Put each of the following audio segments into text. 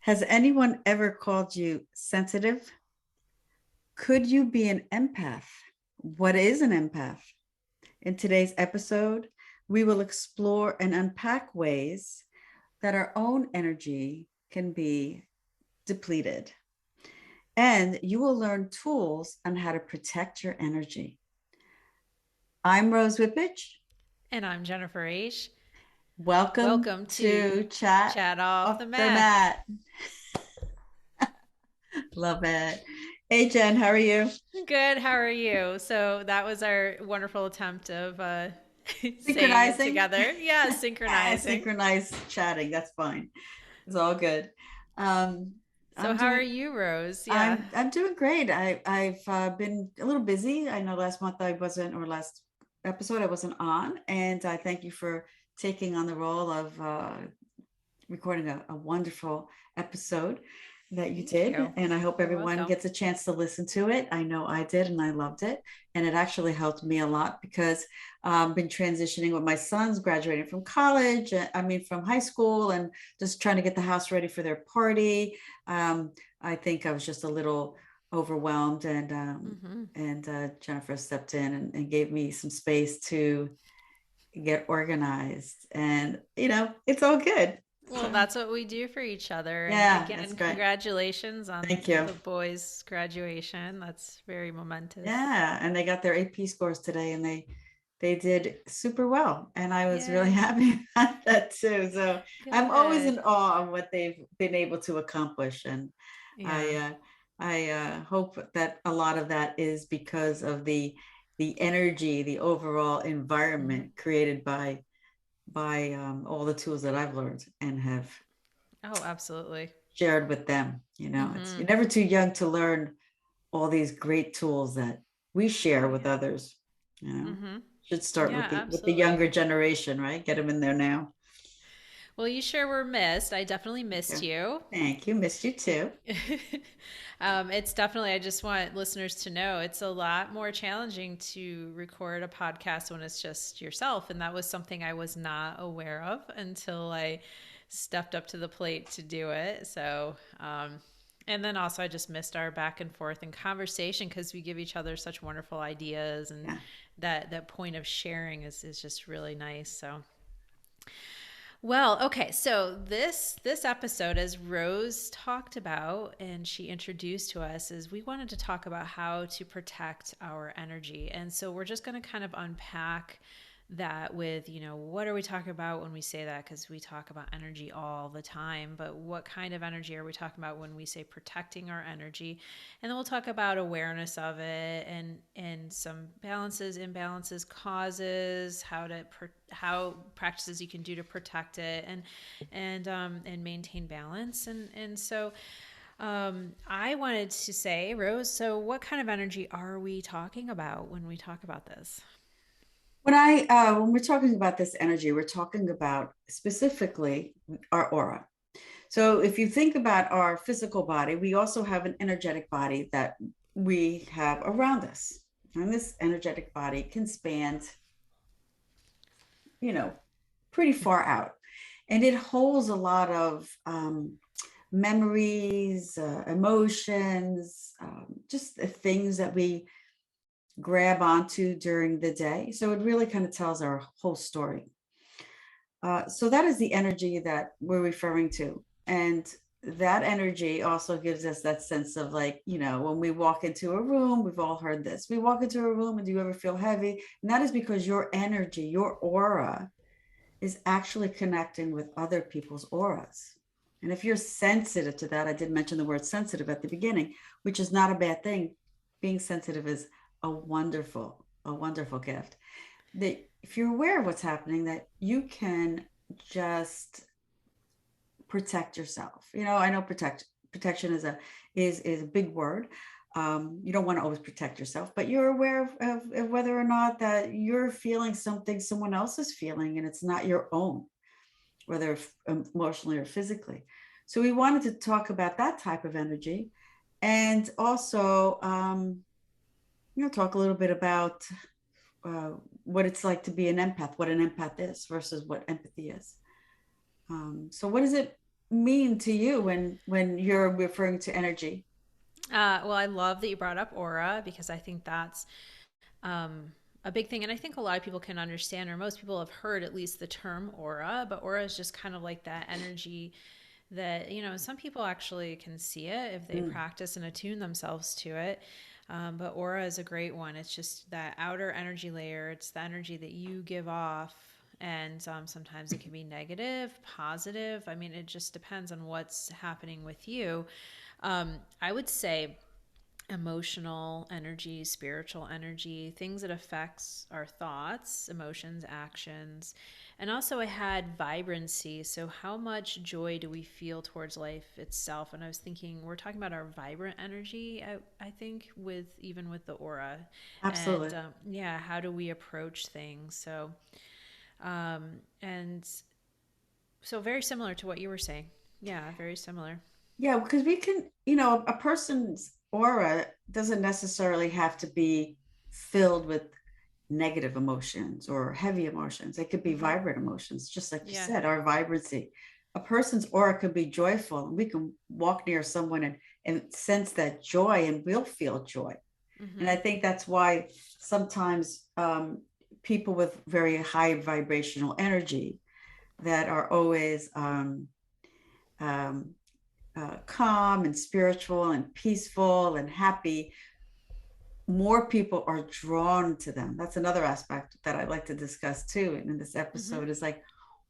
Has anyone ever called you sensitive? Could you be an empath? What is an empath? In today's episode, we will explore and unpack ways that our own energy can be depleted. And you will learn tools on how to protect your energy. I'm Rose Whippich. And I'm Jennifer H. Welcome Welcome to to Chat Chat Off Off the the Mat. Mat. Love it. Hey, Jen, how are you? Good, how are you? So that was our wonderful attempt of saying it Synchronizing. together. Yeah, synchronizing. Synchronized chatting. That's fine. It's all good. Um, So I'm how are doing. you, Rose? Yeah. I'm doing great. I've been a little busy. I know last month I wasn't, or last episode I wasn't on, and I thank you for taking on the role of recording a wonderful episode that you Thank did. you. And I hope You're everyone welcome. gets a chance to listen to it. I know I did, and I loved it. And it actually helped me a lot because I've been transitioning with my sons graduating from college, from high school, and just trying to get the house ready for their party. I think I was just a little overwhelmed, Mm-hmm. and Jennifer stepped in and gave me some space to get organized. And, it's all good. Well, So that's what we do for each other. And yeah, that's again, great. congratulations on Thank you. the boys' graduation. That's very momentous. Yeah, and they got their AP scores today, and they did super well, and I was really Yay. happy about that too. So I'm always in Good. awe of what they've been able to accomplish, and I Yeah. uh, I hope that a lot of that is because of the energy, the overall Mm-hmm. environment created by all the tools that I've learned and have Oh, absolutely. shared with them. It's Mm-hmm. you're never too young to learn all these great tools that we Oh, share with yeah. others. You know, Mm-hmm. should start Yeah, with the absolutely. younger generation, right? Get them in there now. Well, you sure were missed. I definitely missed Okay. you. Thank you. Missed you too. It's definitely, I just want listeners to know it's a lot more challenging to record a podcast when it's just yourself. And that was something I was not aware of until I stepped up to the plate to do it. And then also I just missed our back and forth and conversation because we give each other such wonderful ideas, and Yeah. that point of sharing is just really nice. So well, okay. So this episode, as Rose talked about and she introduced to us, is we wanted to talk about how to protect our energy. And so we're just going to kind of unpack that with, what are we talking about when we say that? Because we talk about energy all the time, but what kind of energy are we talking about when we say protecting our energy? And then we'll talk about awareness of it, and some balances, imbalances, causes, how practices you can do to protect it, and maintain balance. And so I wanted to say, Rose, so what kind of energy are we talking about when we talk about this? When we're talking about this energy, we're talking about specifically our aura. So if you think about our physical body, we also have an energetic body that we have around us. And this energetic body can span, you know, pretty far out. And it holds a lot of memories, emotions, just the things that we grab onto during the day. So it really kind of tells our whole story. So that is the energy that we're referring to. And that energy also gives us that sense of, like, when we walk into a room, we've all heard this. We walk into a room and do you ever feel heavy? And that is because your energy, your aura is actually connecting with other people's auras. And if you're sensitive to that, I did mention the word sensitive at the beginning, which is not a bad thing. Being sensitive is a wonderful gift. That if you're aware of what's happening, that you can just protect yourself. I know protection is a big word. You don't want to always protect yourself, but you're aware of whether or not that you're feeling something someone else is feeling, and it's not your own, whether emotionally or physically. So we wanted to talk about that type of energy, and also, talk a little bit about uh, what it's like to be an empath, what an empath is versus what empathy is. So what is it? mean to you when you're referring to energy? Well, I love that you brought up aura because I think that's um, a big thing. And I think a lot of people can understand, or most people have heard at least the term aura, but aura is just kind of like that energy that, some people actually can see it if they Mm, practice and attune themselves to it. But aura is a great one. It's just that outer energy layer, it's the energy that you give off. And sometimes it can be negative, positive. I mean, it just depends on what's happening with you. I would say emotional energy, spiritual energy, things that affects our thoughts, emotions, actions. And also I had vibrancy. So how much joy do we feel towards life itself? And I was thinking we're talking about our vibrant energy, I think, with even with the aura. And absolutely. yeah, how do we approach things? And so very similar to what you were saying. Yeah, very similar. Yeah, because we can, a person's aura doesn't necessarily have to be filled with negative emotions or heavy emotions. It could be Hmm. vibrant emotions, just like you Yeah. said, our vibrancy. A person's aura could be joyful, and we can walk near someone and sense that joy, and we'll feel joy. And I Hmm. think that's why sometimes people with very high vibrational energy that are always um, calm and spiritual and peaceful and happy, more people are drawn to them. That's another aspect that I'd like to discuss too in this Hmm. episode is like,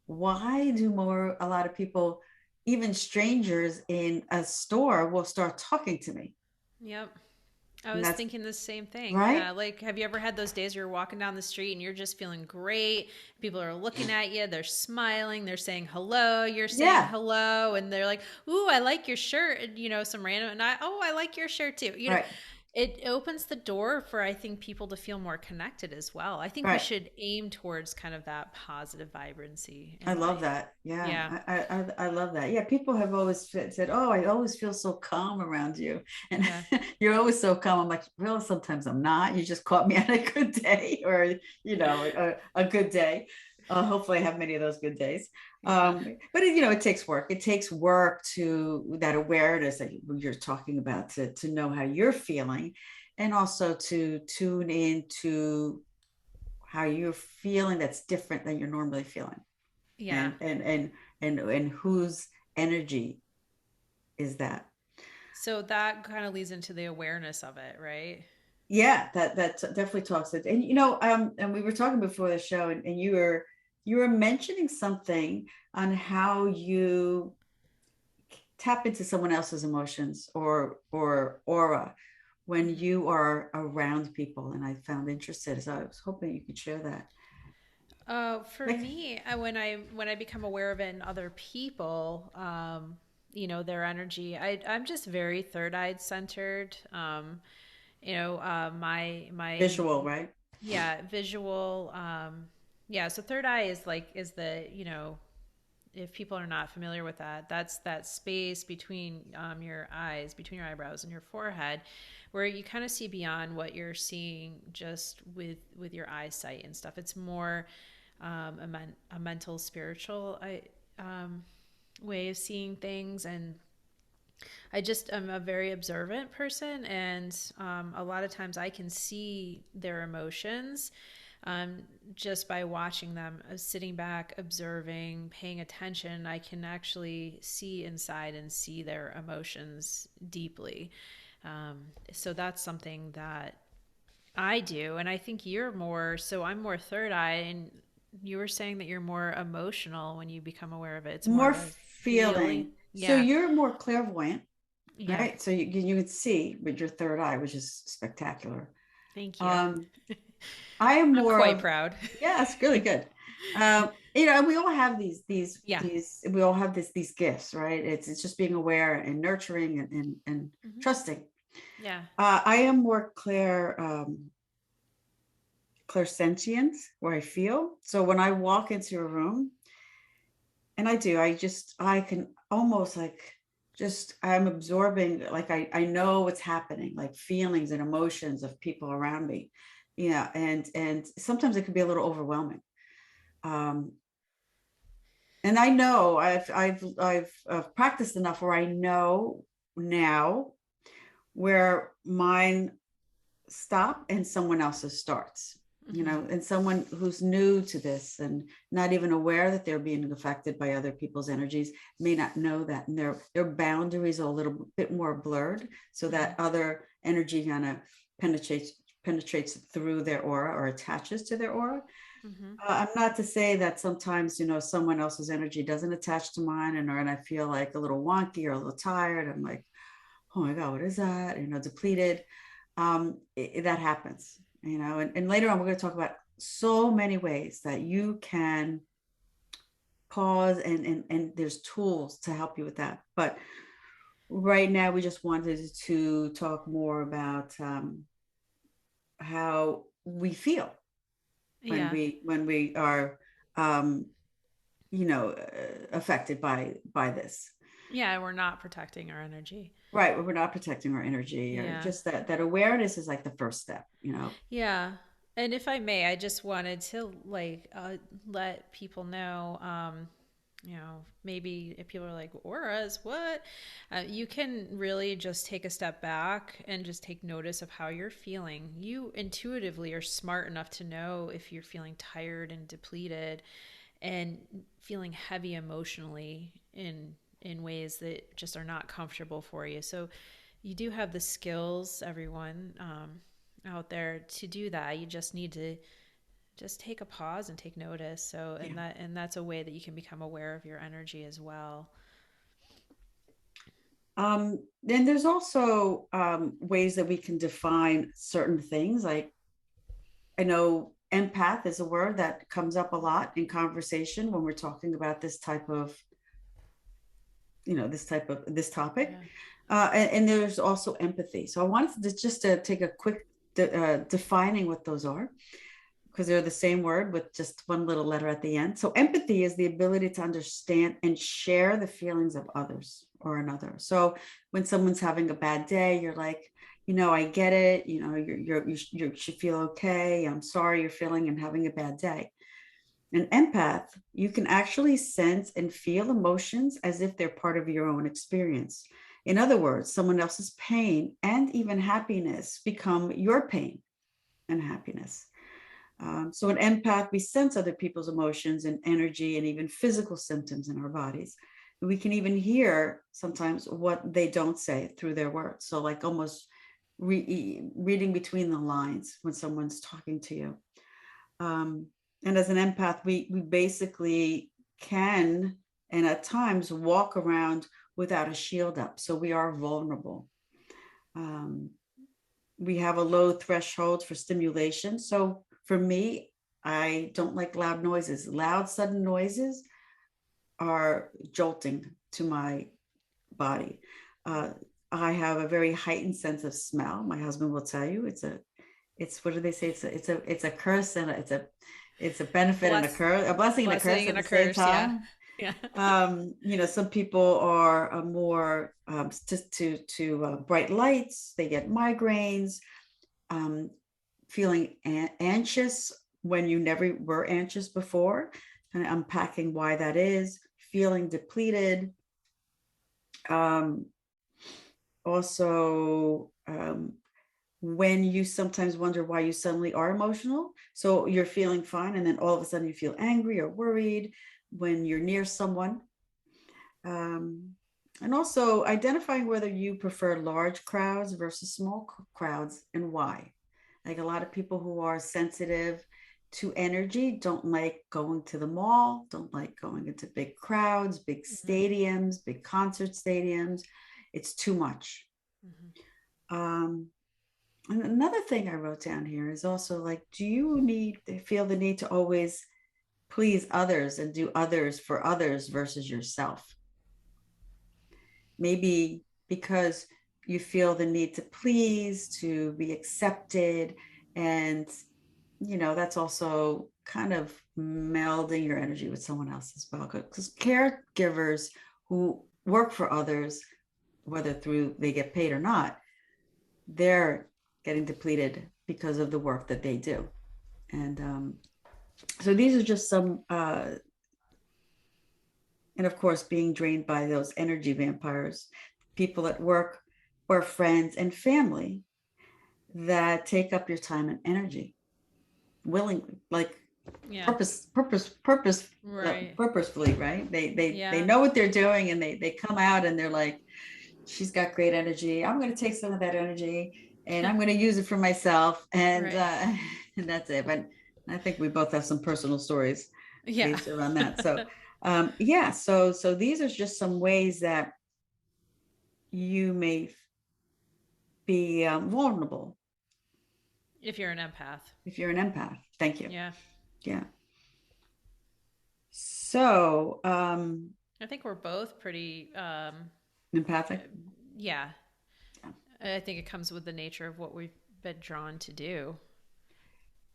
why do a lot of people, even strangers in a store, will start talking to me? Yep. I And was that's thinking the same thing. right. Yeah. Like, have you ever had those days you're walking down the street and you're just feeling great? People are looking at you, they're smiling, they're saying hello, you're saying Yeah, hello, and they're like, "Ooh, I like your shirt." And, some random, and I like your shirt too. right, It opens the door for, I think, people to feel more connected as well. I think we right. should aim towards kind of that positive vibrancy I in love life. that. Yeah, Yeah. I love that. Yeah, people have always said, "Oh, I always feel so calm around you," and Yeah. you're always so calm. I'm like, well, sometimes I'm not. You just caught me on a good day, or a good day. Hopefully, I have many of those good days. Yeah. But it takes work. It takes work to that awareness that you're talking about to know how you're feeling, and also to tune into how you're feeling that's different than you're normally feeling Yeah. and whose energy is that. So that kind of leads into the awareness of it, right? Yeah, that definitely talks it. And and we were talking before the show, and you were mentioning something on how you tap into someone else's emotions or aura when Hmm. you are around people, and I found interested, so I was hoping you could share that. For Like me, when I become aware of it in other people, their energy, I'm just very third eye centered. My visual, right? yeah, visual. Yeah, so third eye is the if people are not familiar with that, that's that space between your eyes, between your eyebrows and your forehead, where you kind of see beyond what you're seeing just with your eyesight and stuff. It's more a mental, spiritual way of seeing things, and I just am a very observant person, and a lot of times I can see their emotions um, just by watching them, sitting back, observing, paying attention. I can actually see inside and see their emotions deeply. So that's something that I do, and I think you're more. So I'm more third eye, and you were saying that you're more emotional when you become aware of it. It's more More of a feeling. feeling. So Yeah, you're more clairvoyant, yeah. right? So you would see with your third eye, which is spectacular. Thank you. Um, I am I'm more quite of, proud. yeah, it's really good. We all have Yeah. we all have these gifts, right? It's just being aware and nurturing and Hmm. trusting. Yeah. I am more clairsentience, where I feel. So when I walk into a room, and I can almost like just I'm absorbing, like I know what's happening, like feelings and emotions of people around me. And sometimes it can be a little overwhelming. um And I know I've practiced enough where I know now where mine stop and someone else's starts. Mm-hmm. And someone who's new to this and not even aware that they're being affected by other people's energies may not know that, and their boundaries are a little bit more blurred, so Mm-hmm. that other energy kind of penetrates through their aura or attaches to their aura. Mm-hmm. I'm not to say that sometimes, someone else's energy doesn't attach to mine, and I feel like a little wonky or a little tired. I'm like, oh my God, what is that? Depleted. That happens, and later on, we're going to talk about so many ways that you can pause, and there's tools to help you with that. But right now, we just wanted to talk more about how we feel when Yeah. we are um, affected by this. Yeah, we're not protecting our energy. Right, we're not protecting our energy, or Yeah. just that awareness is like the first step. Yeah. And if I may, I just wanted to let people know, maybe if people are like, auras, what? You can really just take a step back and just take notice of how you're feeling. You intuitively are smart enough to know if you're feeling tired and depleted and feeling heavy emotionally in ways that just are not comfortable for you. So you do have the skills, everyone out there, to do that. You just need to just take a pause and take notice. So Yeah. and that's a way that you can become aware of your energy as well. Then there's also ways that we can define certain things. Like, I know empath is a word that comes up a lot in conversation when we're talking about this topic. Yeah. And there's also empathy. So I wanted to take a quick defining what those are, because they're the same word with just one little letter at the end. So empathy is the ability to understand and share the feelings of others or another. So when someone's having a bad day, you're like, I get it. You should feel okay. I'm sorry you're feeling and having a bad day. An empath, you can actually sense and feel emotions as if they're part of your own experience. In other words, someone else's pain and even happiness become your pain and happiness. So, an empath, we sense other people's emotions and energy and even physical symptoms in our bodies. We can even hear sometimes what they don't say through their words. So, like almost reading between the lines when someone's talking to you. Um, and as an empath, we basically can, and at times, walk around without a shield up. So, we are vulnerable. Um, we have a low threshold for stimulation. So for me, I don't like loud noises. Loud, sudden noises are jolting to my body. Uh, I have a very heightened sense of smell. My husband will tell you it's what do they say? It's a curse, and it's a benefit and a Bless curse, a blessing and a curse blessing at and the a same curse, yeah. time. Yeah. Some people are more to bright lights. They get migraines, um, feeling anxious when you never were anxious before, kind of unpacking why that is, feeling depleted. Um, also, when you sometimes wonder why you suddenly are emotional. So you're feeling fine, and then all of a sudden you feel angry or worried when you're near someone. Um, and also identifying whether you prefer large crowds versus small crowds and why. Like, a lot of people who are sensitive to energy don't like going to the mall, don't like going into big crowds, big Mm-hmm. stadiums, big concert stadiums. It's too much. Mm-hmm. Um, and another thing I wrote down here is also like, do you feel the need to always please others and do others for others versus yourself? Maybe because you feel the need to please, to be accepted, and that's also kind of melding your energy with someone else as well, because caregivers who work for others, whether through they get paid or not, they're getting depleted because of the work that they do. And so these are just some And of course, being drained by those energy vampires, people at work or friends and family that take up your time and energy willingly, like Yeah. Right. purposefully, right? They Yeah. know what they're doing, and they come out and they're like, she's got great energy. I'm going to take some of that energy and I'm going to use it for myself. Right. And that's it. But I think we both have some personal stories Yeah. based around that. So, yeah. So these are just some ways that you may be vulnerable If you're an empath. if you're an empath. Thank you. Yeah. Yeah. So, I think we're both pretty empathic. yeah. Yeah. I think it comes with the nature of what we've been drawn to do.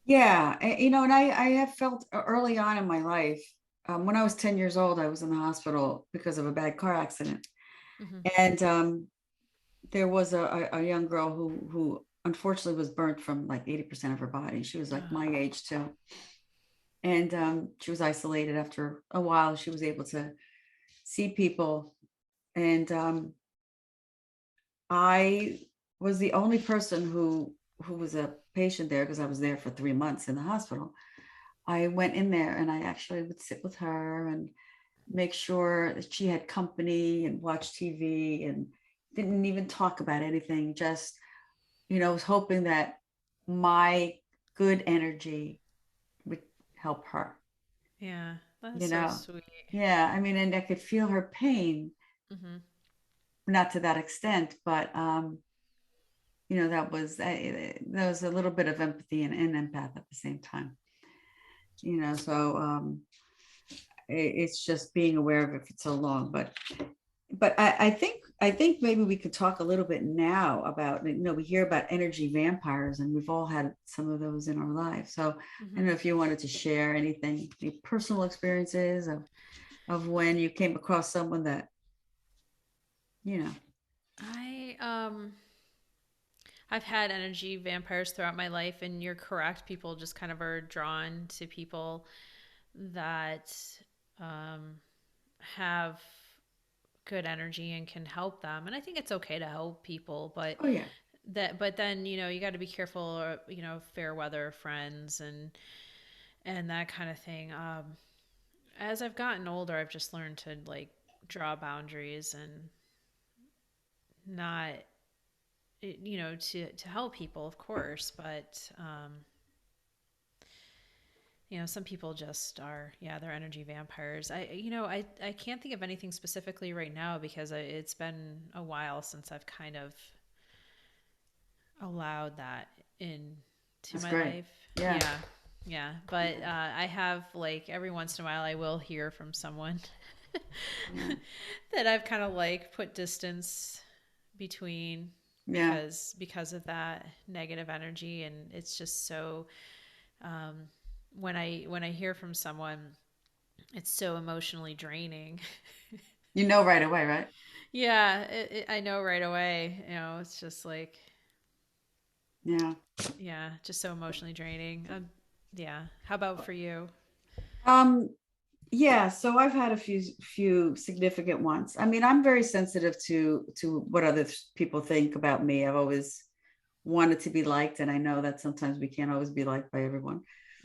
Yeah, and I have felt early on in my life, when I was 10 years old, I was in the hospital because of a bad car accident. Hmm. And there was a young girl who unfortunately was burnt from like 80% of her body. She was like my Oh, age too. And she was isolated. After a while, she was able to see people. And I was the only person who was a patient there because I was there for 3 months in the hospital. I went in there and I actually would sit with her and make sure that she had company and watch TV and didn't even talk about anything. Just, was hoping that my good energy would help her, yeah. That's you so know. sweet. Yeah, I mean, and I could feel her pain, Hmm. not to that extent, but that was a little bit of empathy and empath at the same time. So it's just being aware of it for so long. But I think maybe we could talk a little bit now about, we hear about energy vampires and we've all had some of those in our lives. So I don't Hmm. know if you wanted to share anything, any personal experiences of when you came across someone that, you know, I I've had energy vampires throughout my life, and you're correct. People just kind of are drawn to people that um, have good energy and can help them. And I think it's okay to help people, but oh yeah, then you got to be careful, or fair weather friends and that kind of thing. As I've gotten older, I've just learned to like draw boundaries and not to help people, of course, but some people just are, yeah, they're energy vampires. I can't think of anything specifically right now because it's been a while since I've kind of allowed that into that's my great. life. Yeah, Yeah. Yeah, but yeah, I have, like, every once in a while I will hear from someone yeah, that I've kind of like put distance between yeah. because of that negative energy, and it's just so um, when I hear from someone, it's so emotionally draining. You know right away, right? Yeah, I know right away. It's just like, Yeah. yeah, just so emotionally draining. Yeah. How about for you? Um, Yeah, so I've had a few significant ones. I mean, I'm very sensitive to what other people think about me. I've always wanted to be liked, and I know that sometimes we can't always be liked by everyone.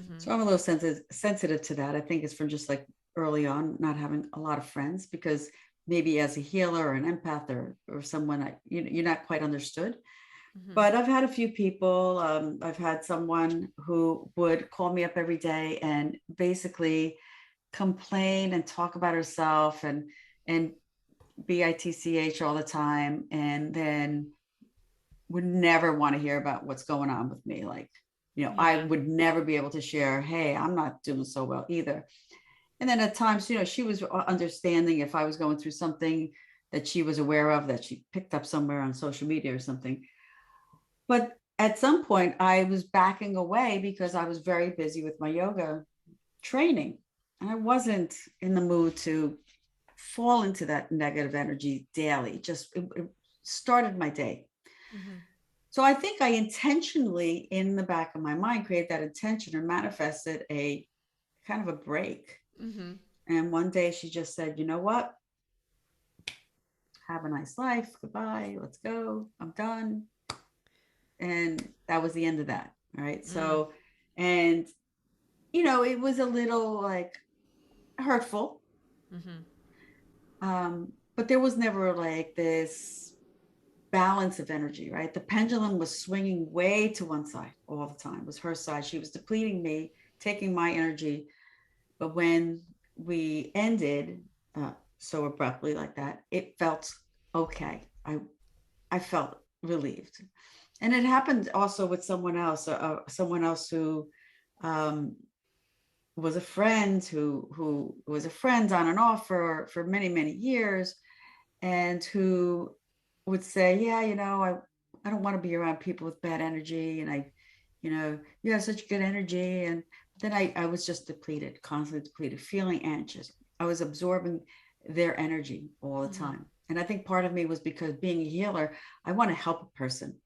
Hmm. So I'm a little sensitive to that. I think it's from just like early on not having a lot of friends, because maybe as a healer or an empath or someone you're not quite understood. Hmm. But I've had a few people. I've had someone who would call me up every day and basically complain and talk about herself and bitch all the time, and then would never want to hear about what's going on with me. Like, I Yeah. would never be able to share, hey, I'm not doing so well either. And then at times, she was understanding if I was going through something that she was aware of, that she picked up somewhere on social media or something. But at some point I was backing away because I was very busy with my yoga training, and I wasn't in the mood to fall into that negative energy daily. It started my day. Hmm. So I think I intentionally, in the back of my mind, created that intention or manifested a kind of a break. Hmm. And one day she just said, you know what? Have a nice life. Goodbye. Let's go. I'm done. And that was the end of that. Right. Mm, So, and, it was a little like hurtful. mm-hmm. But there was never like this balance of energy, right? The pendulum was swinging way to one side all the time. It was her side. She was depleting me, taking my energy. But when we ended so abruptly like that, it felt okay. I felt relieved, and it happened also with someone else who um, was a friend who was a friend on and off for many years, and who would say, yeah, I don't want to be around people with bad energy. And you have such good energy. And then I was just depleted, constantly depleted, feeling anxious. I was absorbing their energy all the Mm-hmm. time. And I think part of me was because being a healer, I want to help a person.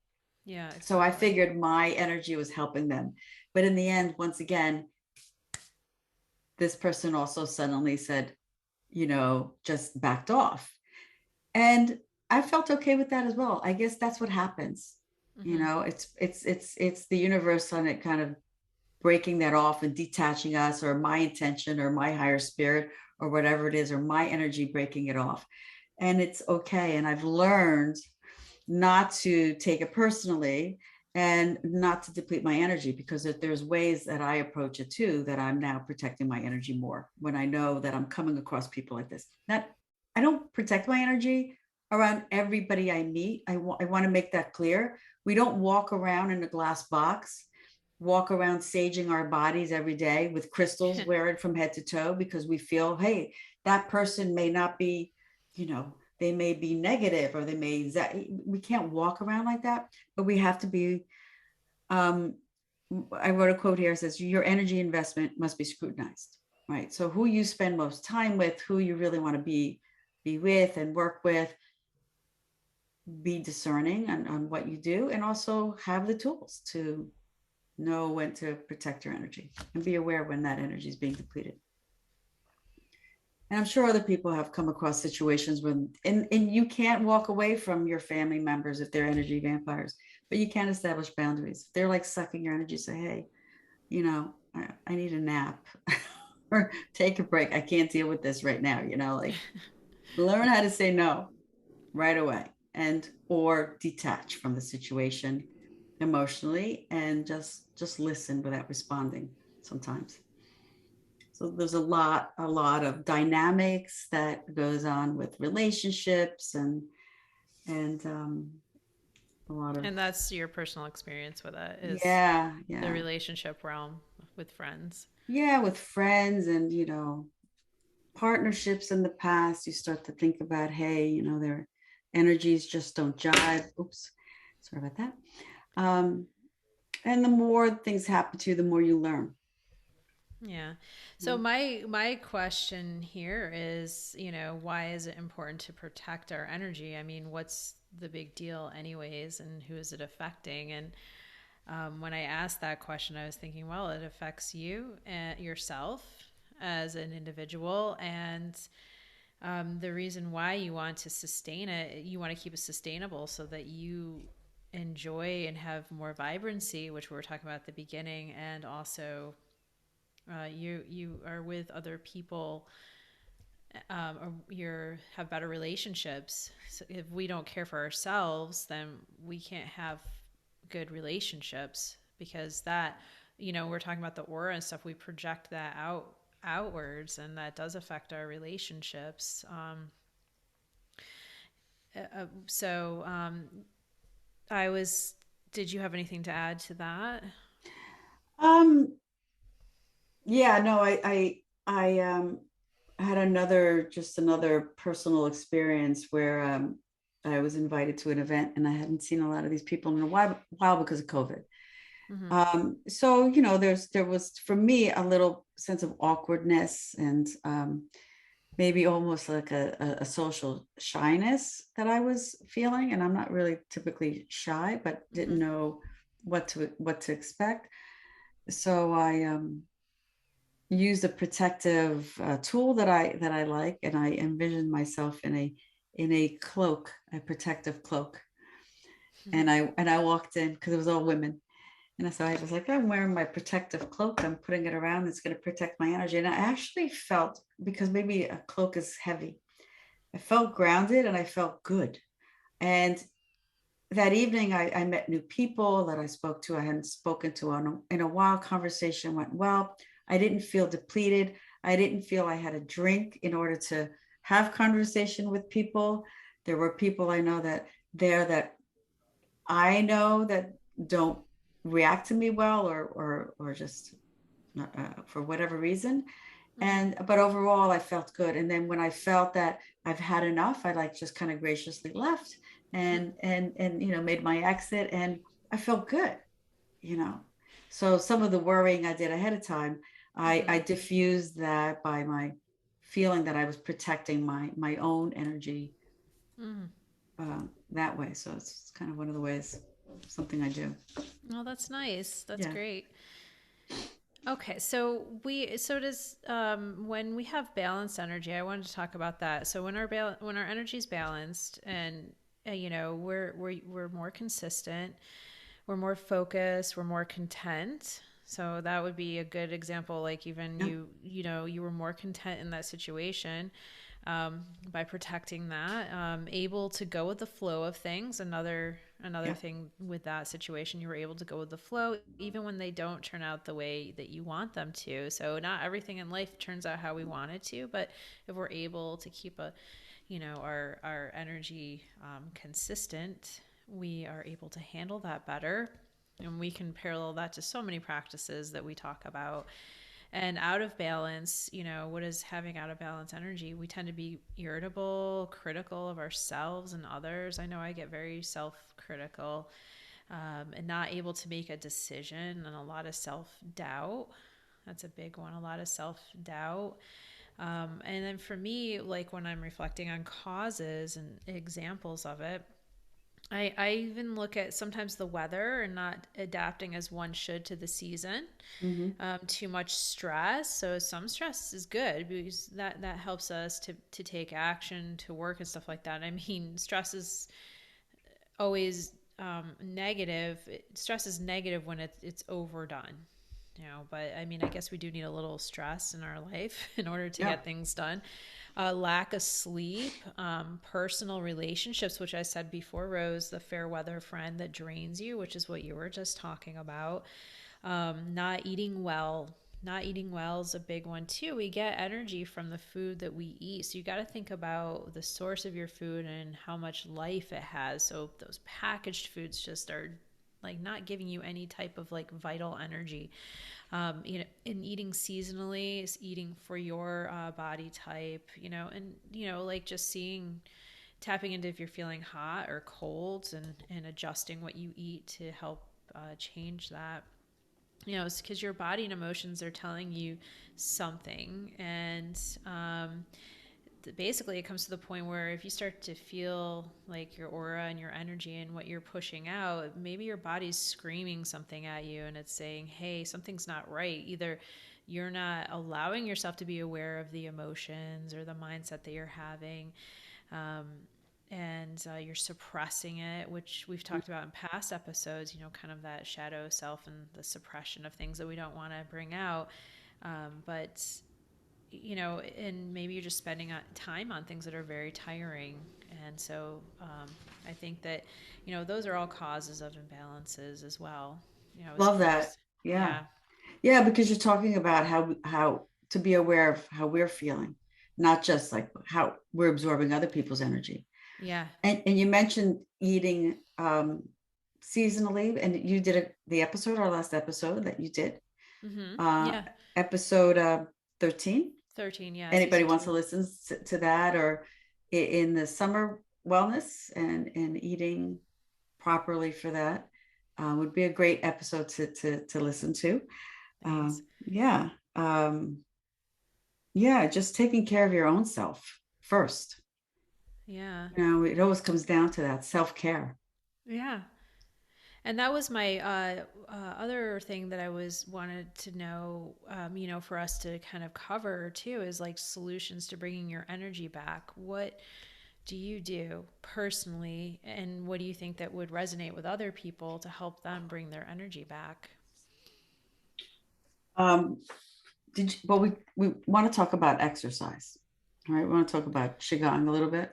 Yeah, So I exactly. figured my energy was helping them. But in the end, once again, this person also suddenly said, just backed off. And I felt okay with that as well. I guess that's what happens. Mm-hmm. It's the universe on it kind of breaking that off and detaching us, or my intention or my higher spirit or whatever it is, or my energy breaking it off. And it's okay. And I've learned not to take it personally and not to deplete my energy, because if there's ways that I approach it too, that I'm now protecting my energy more when I know that I'm coming across people like this. Not, I don't protect my energy around everybody I meet. I want to make that clear. We don't walk around in a glass box, walk around saging our bodies every day with crystals, wear it from head to toe, because we feel, hey, that person may not be, you know, they may be negative, or they may, we can't walk around like that. But we have to be, um I wrote a quote here, says your energy investment must be scrutinized, right? So who you spend most time with, who you really want to be with and work with, be discerning on what you do, and also have the tools to know when to protect your energy and be aware when that energy is being depleted. And I'm sure other people have come across situations when, and you can't walk away from your family members if they're energy vampires, but you can establish boundaries. If they're like sucking your energy, say, hey, I need a nap or take a break. I can't deal with this right now. Like, learn how to say no right away, and or detach from the situation emotionally, and just listen without responding sometimes. So there's a lot of dynamics that goes on with relationships, and a lot of, And that's your personal experience with it, is yeah, the yeah, relationship realm with friends. yeah, with friends, and partnerships in the past. You start to think about, hey, their energies just don't jive. Oops, sorry about that. um and the more things happen to you, the more you learn. Yeah. So my question here is, why is it important to protect our energy? I mean, what's the big deal anyways, and who is it affecting? And when I asked that question, I was thinking, well, it affects you and yourself as an individual, and the reason why you want to sustain it, you want to keep it sustainable so that you enjoy and have more vibrancy, which we were talking about at the beginning, and also you are with other people, or you have better relationships. So if we don't care for ourselves, then we can't have good relationships, because that, we're talking about the aura and stuff. We project that outwards, and that does affect our relationships. So I was. Did you have anything to add to that? um yeah, no, I had another personal experience where I was invited to an event, and I hadn't seen a lot of these people in a while because of COVID. Mm-hmm. So there was for me a little sense of awkwardness, and maybe almost like a social shyness that I was feeling. And I'm not really typically shy, but Mm-hmm. didn't know what to expect. So I use a protective tool that I like, and I envision myself in a cloak, a protective cloak. And I walked in because it was all women. And so I was like, I'm wearing my protective cloak. I'm putting it around. It's going to protect my energy. And I actually felt, because maybe a cloak is heavy, I felt grounded and I felt good. And that evening, I met new people that I spoke to. I hadn't spoken to in a while. Conversation went well. I didn't feel depleted. I didn't feel I had a drink in order to have conversation with people. There were people I know that I know that don't react to me well, or just for whatever reason. Mm, But overall I felt good. And then when I felt that I've had enough, I like just kind of graciously left and made my exit, and I felt good, you know. So some of the worrying I did ahead of time, I diffused that by my feeling that I was protecting my own energy mm. that way. So it's kind of one of the ways, something I do. Well, that's nice. That's Yeah. great. Okay, so does when we have balanced energy, I wanted to talk about that. So when our energy is balanced and we're more consistent, we're more focused, we're more content. So that would be a good example. Like even Yeah. you were more content in that situation by protecting that, able to go with the flow of things. Another Yeah. thing with that situation, you were able to go with the flow even when they don't turn out the way that you want them to. So not everything in life turns out how we want it to, but if we're able to keep our energy consistent, we are able to handle that better. And we can parallel that to so many practices that we talk about. And out of balance, what is having out of balance energy? We tend to be irritable, critical of ourselves and others. I know I get very self critical, and not able to make a decision, and a lot of self doubt. That's a big one, a lot of self doubt. And then for me, like when I'm reflecting on causes and examples of it, I even look at sometimes the weather and not adapting as one should to the season. Mm-hmm. Too much stress. So some stress is good because that helps us to take action, to work and stuff like that. I mean, stress is always negative. Stress is negative when it's overdone. But I mean, I guess we do need a little stress in our life in order to Yeah. get things done. Lack of sleep, personal relationships, which I said before, Rose, the fair weather friend that drains you, which is what you were just talking about. Not eating well. Not eating well is a big one too. We get energy from the food that we eat. So you got to think about the source of your food and how much life it has. So those packaged foods just are like not giving you any type of like vital energy. In eating seasonally, is eating for your body type, and like just tapping into if you're feeling hot or cold, and adjusting what you eat to help change that. It's because your body and emotions are telling you something, and basically it comes to the point where if you start to feel like your aura and your energy and what you're pushing out, maybe your body's screaming something at you and it's saying, hey, something's not right. Either you're not allowing yourself to be aware of the emotions or the mindset that you're having, um, and you're suppressing it, which we've talked about in past episodes, kind of that shadow self and the suppression of things that we don't want to bring out. But and maybe you're just spending time on things that are very tiring. And so I think that, those are all causes of imbalances as well, as Love far that. as, Yeah. yeah, Yeah, because you're talking about how to be aware of how we're feeling, not just like how we're absorbing other people's energy. yeah, And you mentioned eating seasonally, and you did the episode, our last episode that you did, uh, yeah, episode 13. 13, yeah, Anybody season wants 2. to listen to that, or in the summer wellness and eating properly for that, would be a great episode to listen to. Thanks. Yeah. Yeah, just taking care of your own self first. Yeah, It always comes down to that self-care. yeah. And that was my other thing that I was wanted to know, for us to kind of cover too, is like solutions to bringing your energy back. What do you do personally, and what do you think that would resonate with other people to help them bring their energy back? Um, well, we want to talk about exercise. All right. We want to talk about Qigong a little bit.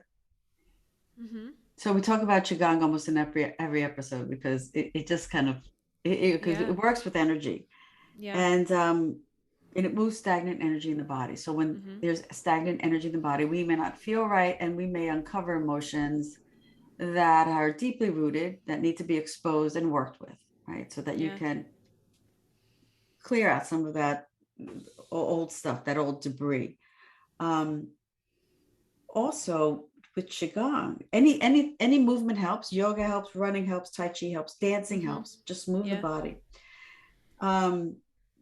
Mm-hmm. So we talk about Qigong almost in every episode because it just kind of because Yeah. it works with energy Yeah. and and it moves stagnant energy in the body. So when Mm-hmm. there's stagnant energy in the body, we may not feel right and we may uncover emotions that are deeply rooted that need to be exposed and worked with, right? So that you Yeah. can clear out some of that old stuff, that old debris. Um, Also with qigong, any movement helps. Yoga helps, running helps, tai chi helps, dancing Mm-hmm. helps. Just move the Yeah. body. Um,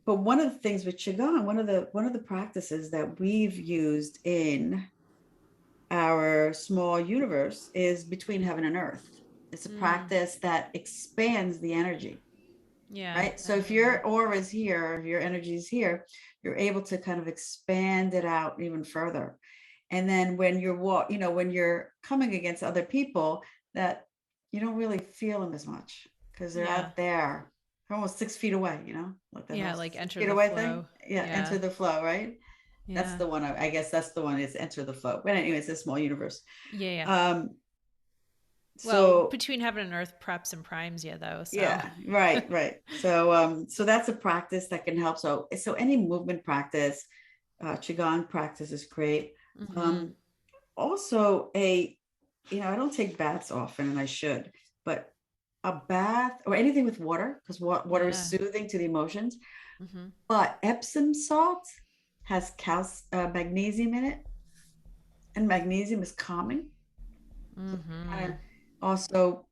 but one of the things with qigong, one of the practices that we've used in our small universe is between heaven and earth. It's a Mm. practice that expands the energy, Yeah. right? So I if know that. your aura is here, if your energy is here, you're able to kind of expand it out even further. And then when when you're coming against other people, that you don't really feel them as much because they're Yeah. out there, they're almost 6 feet away, like that whole Yeah. Like six enter feet the away thing. flow. Yeah, Yeah. enter the flow, right? That's Yeah. the one. I guess that's the one is enter the flow. But anyway, it's a small universe. Yeah. Yeah. Um, Well, so between heaven and earth preps and primes you though. So. yeah, right, right. So that's a practice that can help. So any movement practice, qigong practice is great. Mm-hmm. Um, Also I don't take baths often, and I should, but a bath or anything with water, because water is Yeah. soothing to the emotions. Mm-hmm. But Epsom salt has magnesium in it, and magnesium is calming. So it kind Mm-hmm. of also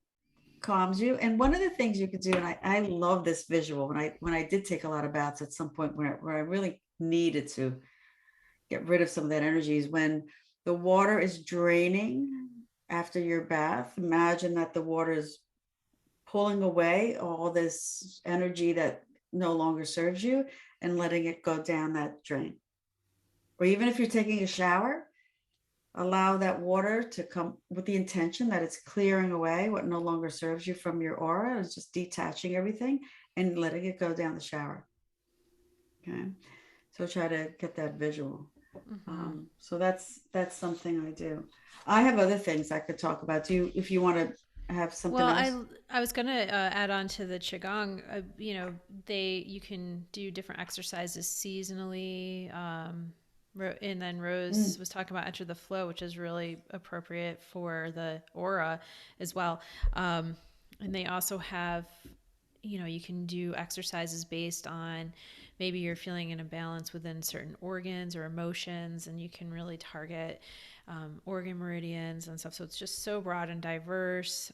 calms you. And one of the things you could do, and I love this visual when I did take a lot of baths at some point where I really needed to get rid of some of that energy is when the water is draining after your bath. Imagine that the water is pulling away all this energy that no longer serves you and letting it go down that drain. Or even if you're taking a shower, allow that water to come with the intention that it's clearing away what no longer serves you from your aura. It's just detaching everything and letting it go down the shower. Okay. So try to get that visual. Mm-hmm. So that's something I do. I have other things I could talk about. If you want to have something Well, else? I was gonna add on to the qigong. You can do different exercises seasonally. And then Rose Mm. was talking about enter the flow, which is really appropriate for the aura as well. And they also have, you can do exercises based on maybe you're feeling an imbalance within certain organs or emotions, and you can really target organ meridians and stuff. So it's just so broad and diverse.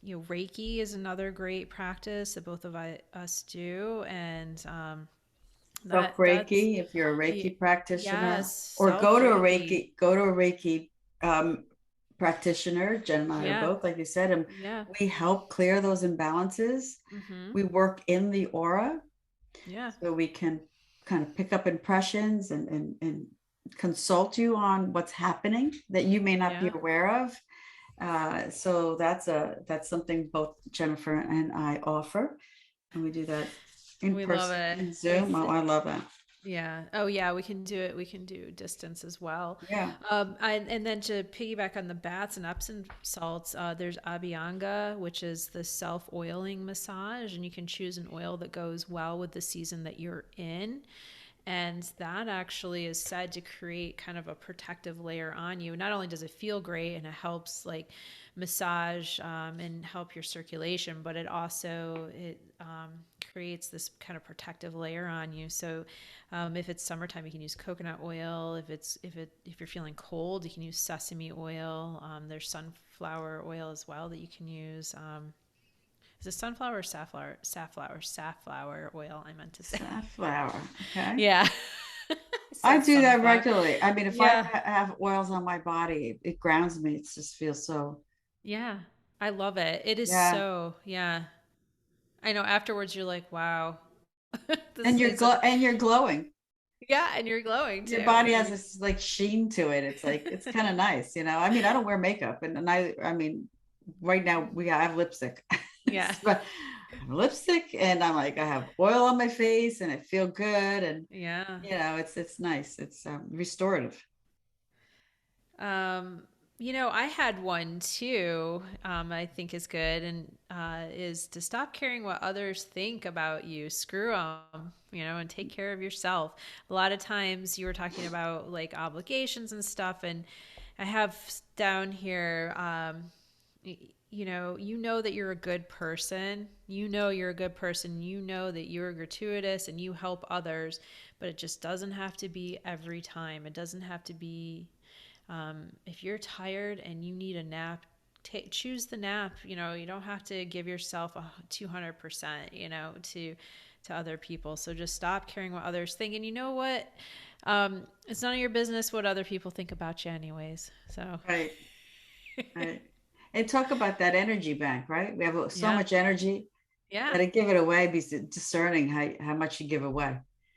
Reiki is another great practice that both of us do, and Self that's Reiki, if you're a Reiki practitioner, yes, or self Reiki. Go to a Reiki um, practitioner. Jen and I are Yeah, both, like you said, and yeah, we help clear those imbalances. mm-hmm. We work in the aura, Yeah, so we can kind of pick up impressions and consult you on what's happening that you may not be yeah. aware of. So that's something both Jennifer and I offer, and we do that in We love person it. and Zoom. It's Oh, I love that. Yeah. Oh, yeah. We can do it. We can do distance as well. Yeah. And then to piggyback on the baths and Epsom salts, there's Abhyanga, which is the self-oiling massage, and you can choose an oil that goes well with the season that you're in. And that actually is said to create kind of a protective layer on you. Not only does it feel great and it helps like massage and help your circulation, but it creates this kind of protective layer on you. So if it's summertime, you can use coconut oil. If you're feeling cold, you can use sesame oil. There's sunflower oil as well that you can use. Is it sunflower or safflower? Safflower oil. I meant to say. Safflower. Okay. Yeah. I I said do that sunflower. regularly. I mean, if I Yeah. have oils on my body, it grounds me. It just feels so, Yeah. I love it. It is yeah. so, yeah. I know afterwards you're like, wow, And this is a, and you're glowing. yeah, and you're glowing Your too. body I has mean, this like sheen to it. It's like it's kind of nice, you know. I mean, I don't wear makeup, and I mean, right now we have lipstick, yeah, but I have lipstick, and I'm like I have oil on my face, and I feel good, and yeah. you know, it's nice. It's restorative. Um, I had one too. I think is good, and is to stop caring what others think about you. Screw them, and take care of yourself. A lot of times, you were talking about like obligations and stuff, and I have down here. You know that you're a good person. You know you're a good person. You know that you're gratuitous and you help others, but it just doesn't have to be every time. It doesn't have to be if you're tired and you need a nap, choose the nap. You don't have to give yourself a 200%, to other people. So just stop caring what others think. And you know what? It's none of your business what other people think about you, anyways. So, Right, right. And talk about that energy bank, right? We have so yeah, much energy that yeah, to give it away, be discerning how much you give away.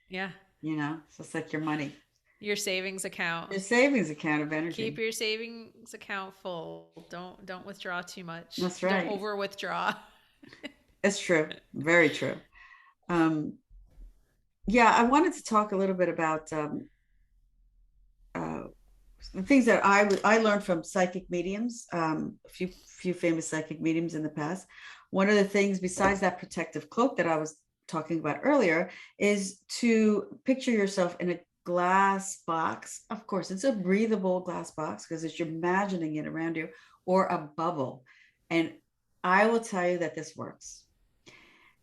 yeah. You know, so it's like your money, Your savings account. your savings account of Keep energy. your savings account full. Don't withdraw too much. That's Don't right. over withdraw. It's true. Very true. Um, yeah, I wanted to talk a little bit about uh, the things that I learned from psychic mediums, a few famous psychic mediums in the past. One of the things, besides that protective cloak that I was talking about earlier, is to picture yourself in a glass box. Of course, it's a breathable glass box because it's you're imagining it around you, or a bubble. And I will tell you that this works.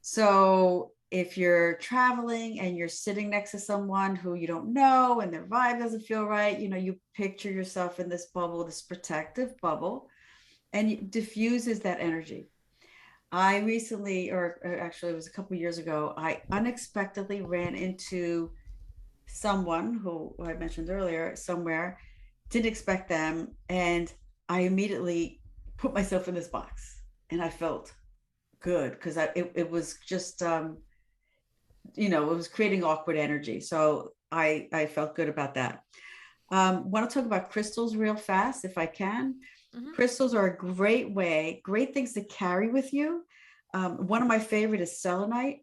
So if you're traveling and you're sitting next to someone who you don't know and their vibe doesn't feel right, you know, you picture yourself in this bubble, this protective bubble, and it diffuses that energy. I recently, or actually it was a couple of years ago, I unexpectedly ran into someone who I mentioned earlier somewhere, didn't expect them, and I immediately put myself in this box, and I felt good because it was just you know, it was creating awkward energy. So I felt good about that. Want to talk about crystals real fast, if I can. Hmm. Crystals are a great things to carry with you. One of my favorite is selenite.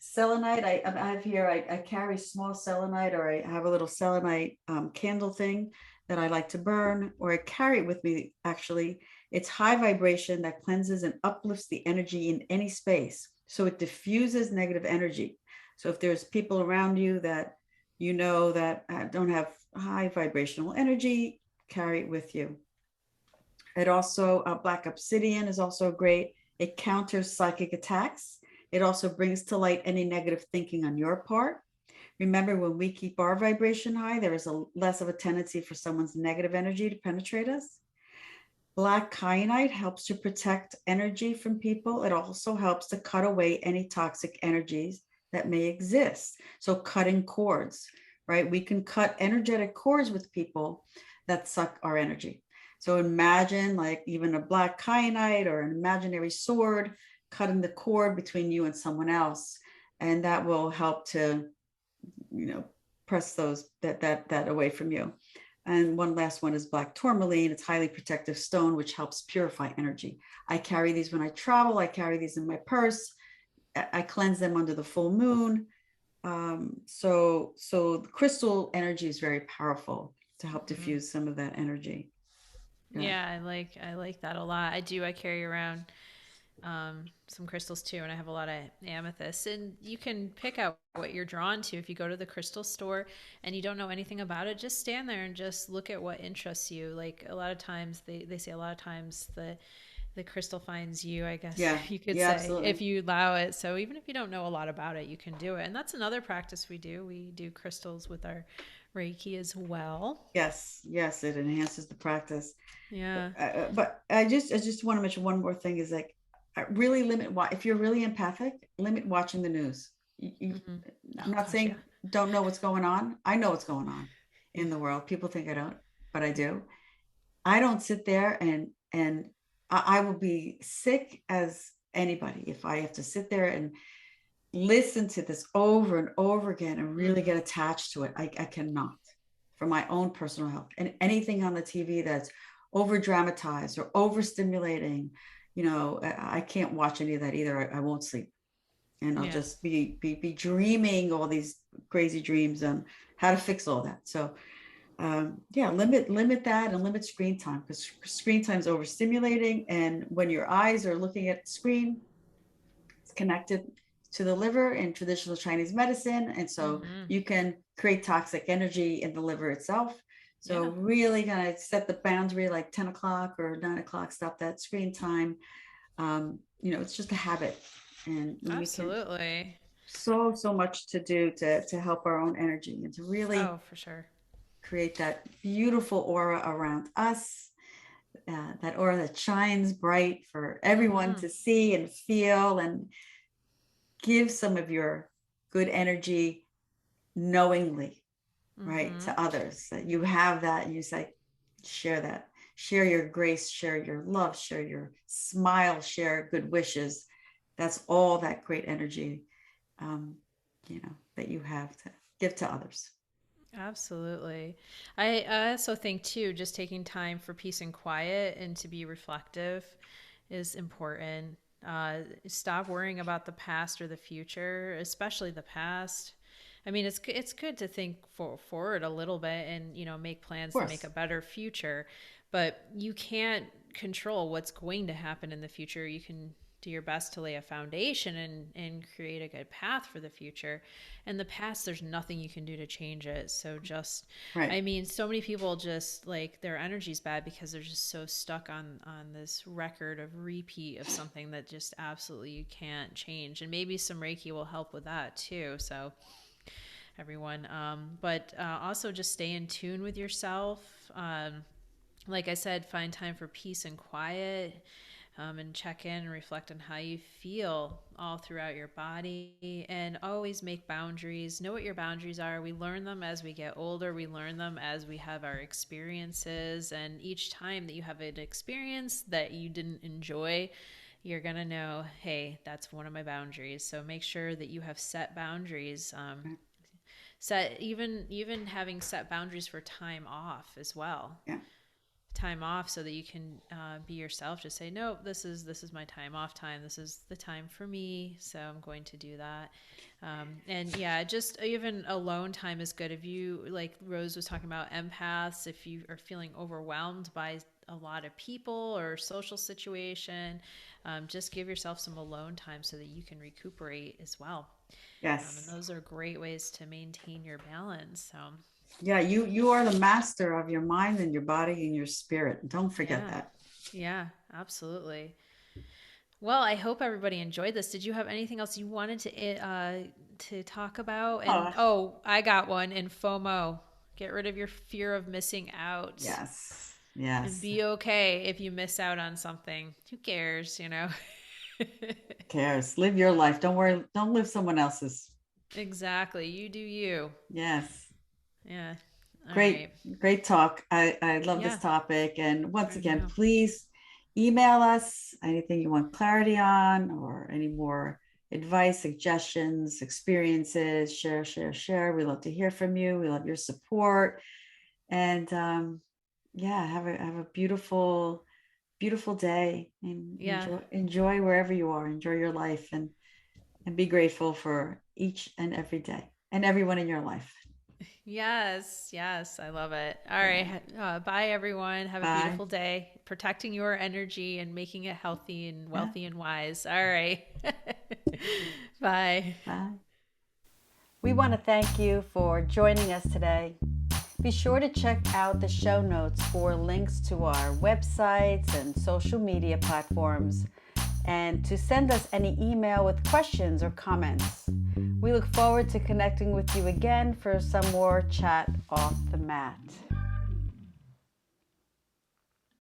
Selenite, I have here, I carry small selenite, or I have a little selenite candle thing that I like to burn, or I carry it with me actually. It's high vibration that cleanses and uplifts the energy in any space. So it diffuses negative energy. So if there's people around you that you know that don't have high vibrational energy, carry it with you. It also, black obsidian is also great. It counters psychic attacks. It also brings to light any negative thinking on your part. Remember, when we keep our vibration high, there is a less of a tendency for someone's negative energy to penetrate us. Black kyanite helps to protect energy from people. It also helps to cut away any toxic energies that may exist. So, cutting cords, right? We can cut energetic cords with people that suck our energy. So, imagine like even a black kyanite or an imaginary sword cutting the cord between you and someone else. And that will help to, you know, press that away from you. And one last one is black tourmaline. It's highly protective stone, which helps purify energy. I carry these when I travel. I carry these in my purse. I cleanse them under the full moon. So the crystal energy is very powerful to help Hmm. diffuse some of that energy. Yeah. Yeah, I like that a lot. I do. I carry around some crystals too, and I have a lot of amethyst. And you can pick out what you're drawn to if you go to the crystal store and you don't know anything about it. Just stand there and just look at what interests you. Like a lot of times, they say a lot of times the crystal finds you. I guess Yeah. you could Yeah, say absolutely. if you allow it. So even if you don't know a lot about it, you can do it. And that's another practice we do. We do crystals with our Reiki as well. Yes. Yes. It enhances the practice. Yeah. But I just want to mention one more thing is like really limit if you're really empathic, limit watching the news. Mm-hmm. I'm Oh not gosh, yeah. saying don't know what's going on. I know what's going on in the world. People think I don't, but I do. I don't sit there and I will be sick as anybody. If I have to sit there and listen to this over and over again and really get attached to it, I cannot, for my own personal health. And anything on the TV that's over dramatized or overstimulating, I can't watch any of that either. I won't sleep, and I'll Yeah. just be dreaming all these crazy dreams on how to fix all that. So limit that and limit screen time, because screen time is overstimulating, and when your eyes are looking at the screen, it's connected to the liver in traditional Chinese medicine, and so you can create toxic energy in the liver itself. So Yeah. really kind of set the boundary, like 10 o'clock or 9 o'clock, stop that screen time. It's just a habit, and we can Absolutely. so much to do to help our own energy and to really Oh, for sure. create that beautiful aura around us, that aura that shines bright for everyone to see and feel, and give some of your good energy knowingly, right, to others, that you have that, and you say, share that, share your grace, share your love, share your smile, share good wishes. That's all that great energy, um, that you have to give to others. Absolutely. I also think too, just taking time for peace and quiet and to be reflective is important. Stop worrying about the past or the future, especially the past. I mean, it's good to think forward a little bit and make Of plans to make a course. better future, but you can't control what's going to happen in the future. You can do your best to lay a foundation and create a good path for the future. And the past, there's nothing you can do to change it. So just, I Right. mean, so many people just like their energy's bad because they're just so stuck on this record of repeat of something that just absolutely you can't change. And maybe some Reiki will help with that too. So everyone, but also just stay in tune with yourself. Like I said, find time for peace and quiet, and check in and reflect on how you feel all throughout your body, and always make boundaries. Know what your boundaries are. We learn them as we get older, we learn them as we have our experiences, and each time that you have an experience that you didn't enjoy, you're going to know, hey, that's one of my boundaries. So make sure that you have set boundaries. Right. Set even having set boundaries for time off as well. Yeah. Time off so that you can be yourself. Just say, no, this is my time off time. This is the time for me, so I'm going to do that. And yeah, just even alone time is good. If you, like Rose was talking about, empaths, if you are feeling overwhelmed by a lot of people or social situation, just give yourself some alone time so that you can recuperate as well. And Yes. those are great ways to maintain your balance. So Yeah, you are the master of your mind and your body and your spirit. Don't forget yeah, that. yeah, absolutely. Well, I hope everybody enjoyed this. Did you have anything else you wanted to talk about? And Oh, oh, I got one. And FOMO. Get rid of your fear of missing out, yes. and Yes. be okay if you miss out on something. Who cares? Cares. Live your life. Don't worry. Don't live someone else's. Exactly. You do you. Yes. Yeah. All Great, right. great talk. I love this Yeah. topic. And once I again, know. please email us anything you want clarity on, or any more advice, suggestions, experiences. Share, share, share. We love to hear from you. We love your support. And yeah, have a beautiful, beautiful day, and Yeah. enjoy wherever you are. Enjoy your life, and be grateful for each and every day and everyone in your life. Yes, yes, I love it. All Yeah. right. Bye, everyone. Have a Bye. beautiful day. Protecting your energy and making it healthy and Yeah. wealthy and wise. All right. Bye. Bye. We want to thank you for joining us today. Be sure to check out the show notes for links to our websites and social media platforms, and to send us any email with questions or comments. We look forward to connecting with you again for some more chat off the mat.